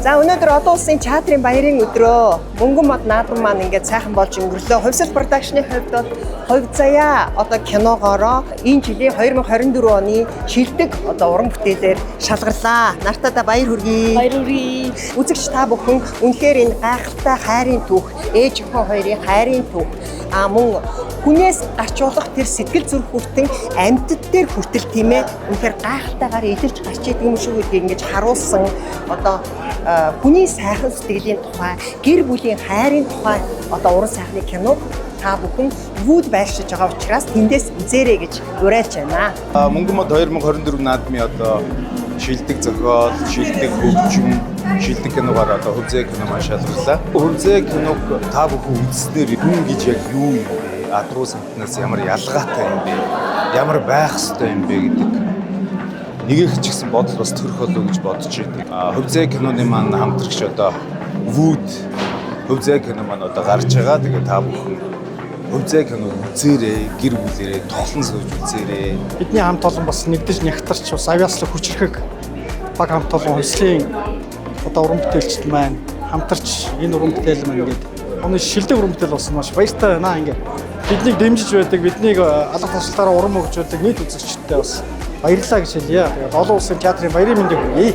За өнөөдөр олон улсын театрын баярын өдрөө мөнгөн мод наадам маань ингээд сайхан болж өнгөрлөө. Хувьсэл продакшны хувьд бол Хувь заяа одоо киногоороо энэ жилийн 2024 оны шилдэг одоо уран бүтээлээр шалгарлаа. Нартаа баяр хүргэе. Баяр хүргэе. Үзэгч та бүхэн үнэхээр энэ гайхалтай хайрын түүх, ээж охин хоёрын хайрын түүх мөн хүнээс гарчуулах тэр сэтгэл зүрх хүртэн амьтад дээр хүртэл тийм ээ үнэхээр гайхалтайгаар илэрч гарч идэг юм шүү гэдгийг ингэж харуулсан одоо хүний сайхан сэтгэлийн тухай, гэр бүлийн хайрын тухай одоо уран сайхны киног та бүхэн вүүд байршиж байгаа учраас тэндээс үзээрэй гэж уриалж байна. Мөнгөн мод 2024 наадмын одоо шилдэг зохиол, шилдэг хөгжим, шилдэг киногаар одоо Хувьзээ кино маш шалгарлаа. Хувьзээ киног та бүхэн үзснээр хүн гэж яг юу юм бэ? Адруу самтнаас ямар ялгаатай юм бэ? Ямар байх ёстой юм бэ гэдэг нэгэх ч гэсэн бодол бас төрөх болов гэж бодож байна. Хувьзээ киноны маань хамтрагч одоо вүүд Хувьзээ кино маань одоо гарч байгаа. Тэгээ та бүхэн Хувьзээ киног үзээрэй, гэр бүлээрээ тоглон сууж үзээрэй. Бидний хамт олон бас нэгдэж нягтарч бас авьяаслах хүчрхэг баг хамт олон хувьслийн одоо уран бүтээлчд маань хамтарч энэ уран бүтээл маань ингээд оны шилдэг уран бүтээл болсон маш баяртай байна. Ингээд биднийг дэмжиж байдаг, биднийг алга таслалтаараа уран өгч байдаг нийт үзэгчдтэй бас баярлалаа гэж хэлье. Тэгээд олон улсын театрын баярын мэндийг хүргэе.